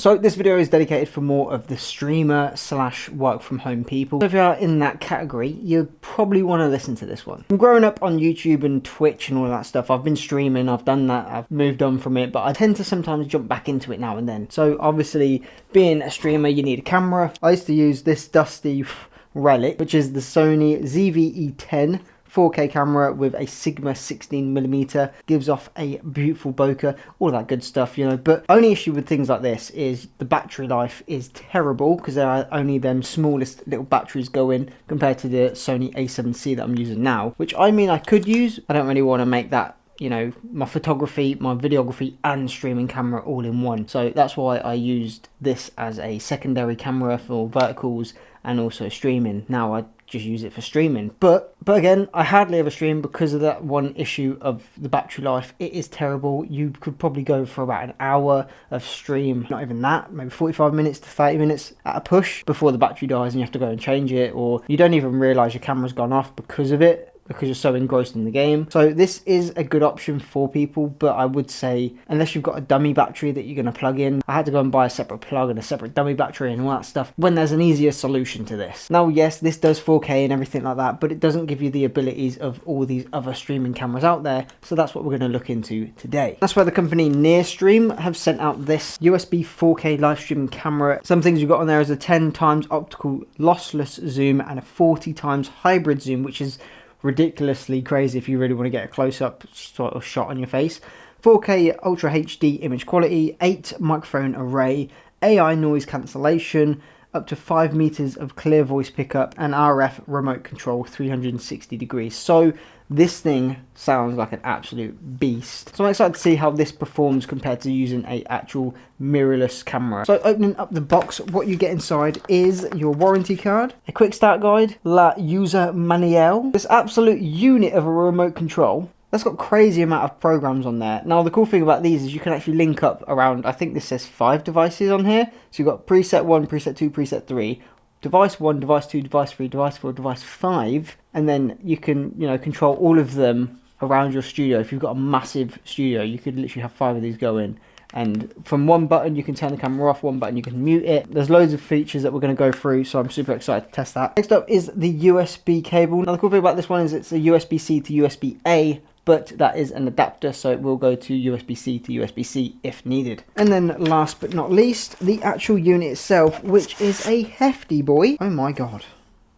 So this video is dedicated for more of the streamer slash work from home people. So if you are in that category, you probably want to listen to this one. I'm growing up on YouTube and Twitch and all that stuff. I've been streaming, I've done that, I've moved on from it, but I tend to sometimes jump back into it now and then. So obviously being a streamer, you need a camera. I used to use this dusty relic, which is the Sony ZV-E10 4K camera with a Sigma 16mm, gives off a beautiful bokeh, all that good stuff, you know. But only issue with things like this is the battery life is terrible because there are only them smallest little batteries go in compared to the Sony A7C that I'm using now, which I mean I could use. I don't really want to make that, you know, my photography, my videography and streaming camera all in one. So that's why I used this as a secondary camera for verticals and also streaming. Now I just use it for streaming, but again, I hardly ever stream because of that one issue of the battery life. It is terrible. You could probably go for about an hour of stream, not even that, maybe 45 minutes to 30 minutes at a push before the battery dies and you have to go and change it, or you don't even realize your camera's gone off because of it, because you're so engrossed in the game. So this is a good option for people, but I would say unless you've got a dummy battery that you're going to plug in, I had to go and buy a separate plug and a separate dummy battery and all that stuff when there's an easier solution to this. Now yes, this does 4K and everything like that, but it doesn't give you the abilities of all these other streaming cameras out there, so that's what we're going to look into today. That's why the company NearStream have sent out this USB 4K live streaming camera. Some things you've got on there is a 10 times optical lossless zoom and a 40 times hybrid zoom, which is ridiculously crazy if you really want to get a close-up sort of shot on your face. 4K Ultra HD image quality, 8 microphone array, AI noise cancellation, up to 5 meters of clear voice pickup, and RF remote control 360 degrees. So this thing sounds like an absolute beast. So I'm excited to see how this performs compared to using a actual mirrorless camera. So opening up the box, what you get inside is your warranty card, a quick start guide, la user manual, this absolute unit of a remote control. That's got crazy amount of programs on there. Now the cool thing about these is you can actually link up around, I think this says 5 devices on here. So you've got preset 1, preset 2, preset 3. Device 1, device 2, device 3, device 4, device 5, and then you can, you know, control all of them around your studio. If you've got a massive studio, you could literally have 5 of these going, and from one button you can turn the camera off, one button you can mute it. There's loads of features that we're going to go through, so I'm super excited to test that. Next up is the USB cable. Now the cool thing about this one is it's a USB-C to USB-A, but that is an adapter, so it will go to USB-C to USB-C if needed. And then last but not least, the actual unit itself, which is a hefty boy. Oh my god,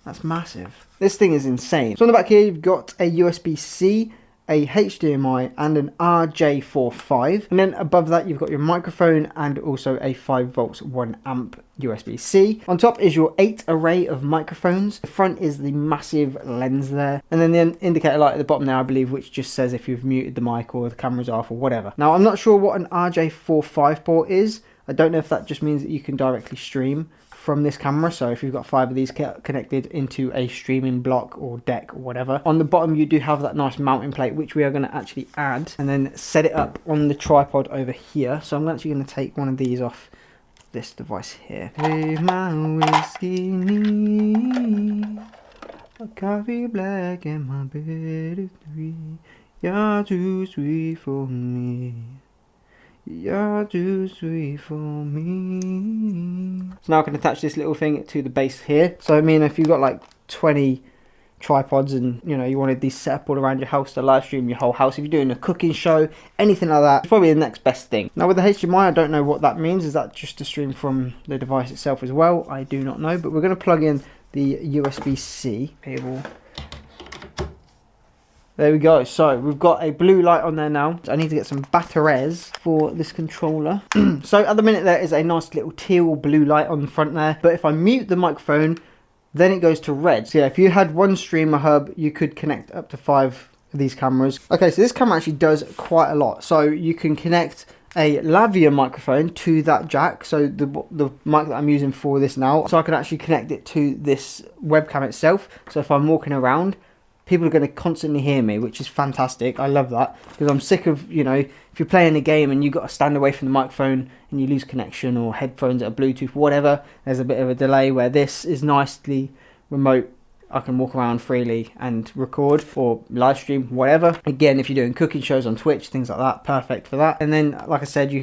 that's massive. This thing is insane. So on the back here, you've got a USB-C, a HDMI and an RJ45, and then above that you've got your microphone and also a 5 volts 1 amp USB-C. On top is your 8 array of microphones. The front is the massive lens there, and then the indicator light at the bottom there, I believe, which just says if you've muted the mic or the camera's off or whatever. Now I'm not sure what an RJ45 port is. I don't know if that just means that you can directly stream from this camera, so if you've got 5 of these connected into a streaming block or deck or whatever. On the bottom you do have that nice mounting plate, which we are going to actually add and then set it up on the tripod over here. So I'm actually going to take one of these off this device here. Hey, my whiskey, a coffee black and my bed is 3. You're too sweet for me. You're too sweet for me. So now I can attach this little thing to the base here. So I mean, if you've got like 20 tripods and, you know, you wanted these set up all around your house to live stream your whole house, if you're doing a cooking show, anything like that, it's probably the next best thing. Now with the HDMI, I don't know what that means. Is that just to stream from the device itself as well? I do not know, but we're going to plug in the USB-C cable. There we go. So we've got a blue light on there now. I need to get some batteries for this controller. So at the minute there is a nice little teal blue light on the front there, but if I mute the microphone, then it goes to red. So yeah, if you had one streamer hub, you could connect up to 5 of these cameras. Okay, so this camera actually does quite a lot. So you can connect a lavalier microphone to that jack, so the mic that I'm using for this now, so I can actually connect it to this webcam itself. So if I'm walking around, people are going to constantly hear me, which is fantastic. I love that, because I'm sick of, you know, if you're playing a game and you've got to stand away from the microphone and you lose connection, or headphones that are Bluetooth, whatever, there's a bit of a delay, where this is nicely remote I can walk around freely and record or live stream, whatever. Again, if you're doing cooking shows on Twitch, things like that, perfect for that. And then, like I said,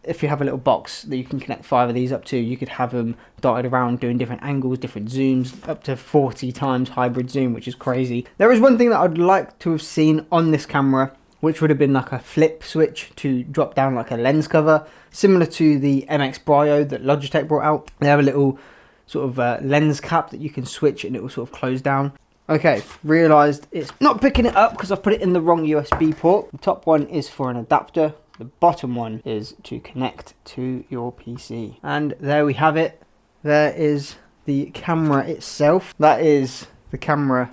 if you have a little box that you can connect 5 of these up to, you could have them dotted around doing different angles, different zooms, up to 40 times hybrid zoom, which is crazy. There is one thing that I'd like to have seen on this camera, which would have been like a flip switch to drop down like a lens cover, similar to the MX Brio that Logitech brought out. They have a little sort of lens cap that you can switch and it will sort of close down. Okay, realised it's not picking it up because I've put it in the wrong USB port. The top one is for an adapter. The bottom one is to connect to your PC. And there we have it. There is the camera itself. That is the camera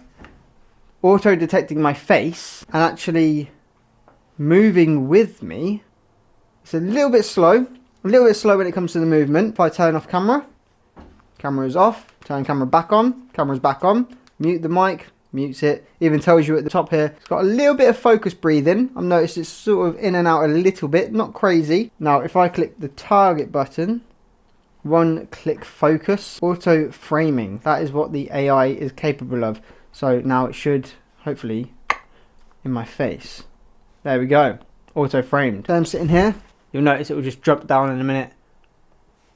auto detecting my face and actually moving with me. It's a little bit slow when it comes to the movement. If I turn off camera, camera is off, turn camera back on, camera's back on, mute the mic, mutes it, even tells you at the top here, it's got a little bit of focus breathing. I've noticed it's sort of in and out a little bit, not crazy. Now if I click the target button, one click focus, auto framing, that is what the AI is capable of. So now it should, hopefully, in my face. There we go, auto framed. So I'm sitting here, you'll notice it will just drop down in a minute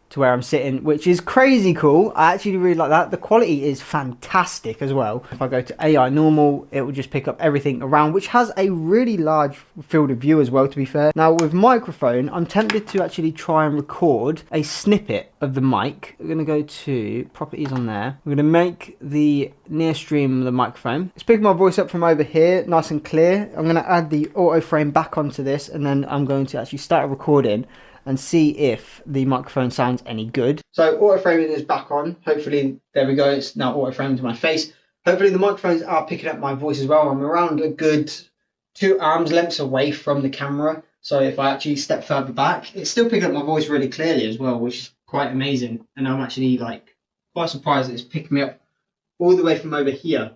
to where I'm sitting, which is crazy cool. I actually really like that. The quality is fantastic as well. If I go to AI normal, it will just pick up everything around, which has a really large field of view as well, to be fair. Now with microphone, I'm tempted to actually try and record a snippet of the mic. We're going to go to properties on there. We're going to make the NearStream the microphone. It's picking my voice up from over here, nice and clear. I'm going to add the auto frame back onto this, and then I'm going to actually start recording and see if the microphone sounds any good. So auto framing is back on. Hopefully, there we go. It's now auto framed to my face. Hopefully the microphones are picking up my voice as well. I'm around a good 2 arms lengths away from the camera. So if I actually step further back, it's still picking up my voice really clearly as well, which is quite amazing. And I'm actually like quite surprised that it's picking me up all the way from over here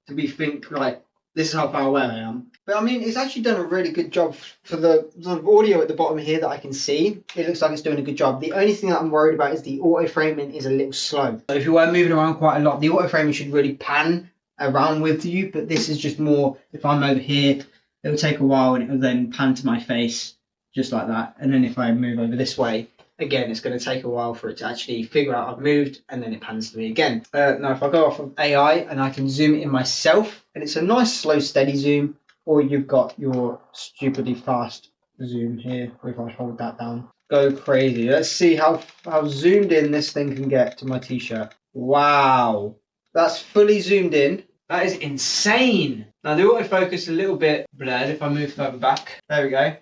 to be think like, this is how far away I am. But I mean, it's actually done a really good job for the audio at the bottom here that I can see. It looks like it's doing a good job. The only thing that I'm worried about is the auto framing is a little slow. So if you were moving around quite a lot, the auto framing should really pan around with you. But this is just more, if I'm over here, it will take a while and it will then pan to my face just like that. And then if I move over this way, again, it's going to take a while for it to actually figure out I've moved, and then it pans to me again. Now, if I go off of AI and I can zoom in myself, and it's a nice, slow, steady zoom, or you've got your stupidly fast zoom here, if I hold that down. Go crazy. Let's see how zoomed in this thing can get to my t-shirt. Wow. That's fully zoomed in. That is insane. Now, the autofocus is a little bit blurred if I move further back. There we go.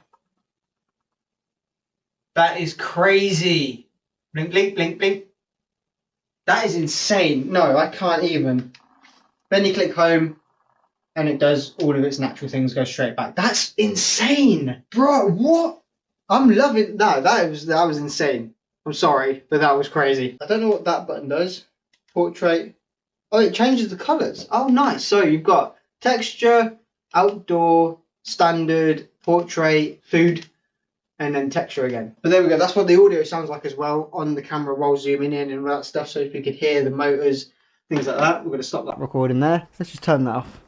That is crazy. Blink, blink, blink, blink. That is insane. No, I can't even. Then you click home and it does all of its natural things, go straight back. That's insane. Bro, what? I'm loving that. That was insane. I'm sorry, but that was crazy. I don't know what that button does. Portrait. Oh, it changes the colors. Oh, nice. So you've got texture, outdoor, standard, portrait, food, and then texture again. But there we go. That's what the audio sounds like as well on the camera while zooming in and all that stuff. So if you could hear the motors, things like that. We're going to stop that recording there. Let's just turn that off.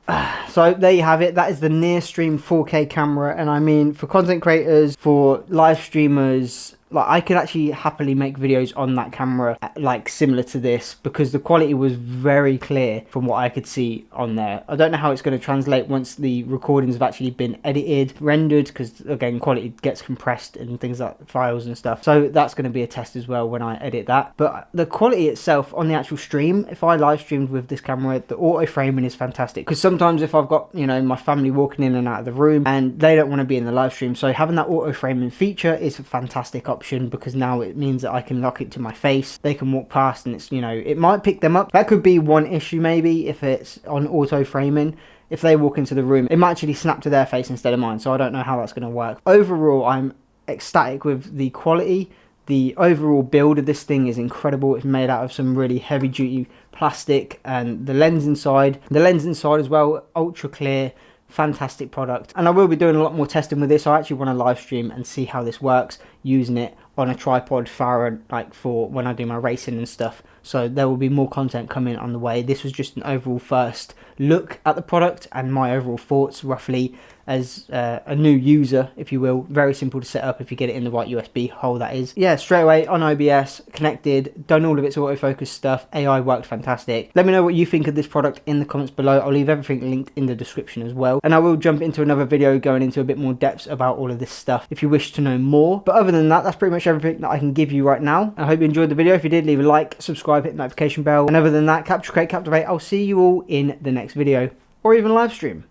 So there you have it. That is the NearStream 4K camera. And I mean, for content creators, for live streamers, like I could actually happily make videos on that camera like similar to this, because the quality was very clear from what I could see on there. I don't know how it's going to translate once the recordings have actually been edited, rendered, because again, quality gets compressed and things like files and stuff. So that's going to be a test as well when I edit that. But the quality itself on the actual stream, if I live streamed with this camera, the auto framing is fantastic. Because sometimes if I've got, you know, my family walking in and out of the room and they don't want to be in the live stream, so having that auto framing feature is a fantastic option, because now it means that I can lock it to my face. They can walk past and it's, you know, it might pick them up. That could be one issue maybe if it's on auto framing. If they walk into the room, it might actually snap to their face instead of mine. So I don't know how that's going to work. Overall, I'm ecstatic with the quality. The overall build of this thing is incredible. It's made out of some really heavy duty plastic, and the lens inside as well, ultra clear. Fantastic product. And I will be doing a lot more testing with this. I actually want to live stream and see how this works using it on a tripod for like for when I do my racing and stuff. So there will be more content coming on the way. This was just an overall first look at the product and my overall thoughts roughly as a new user, if you will. Very simple to set up if you get it in the right USB hole, that is. Yeah, straight away on OBS, connected, done all of its autofocus stuff. AI worked fantastic. Let me know what you think of this product in the comments below. I'll leave everything linked in the description as well. And I will jump into another video going into a bit more depth about all of this stuff if you wish to know more. But other than that, that's pretty much everything that I can give you right now. I hope you enjoyed the video. If you did, leave a like, subscribe, hit the notification bell. And other than that, capture, create, captivate. I'll see you all in the next video or even live stream.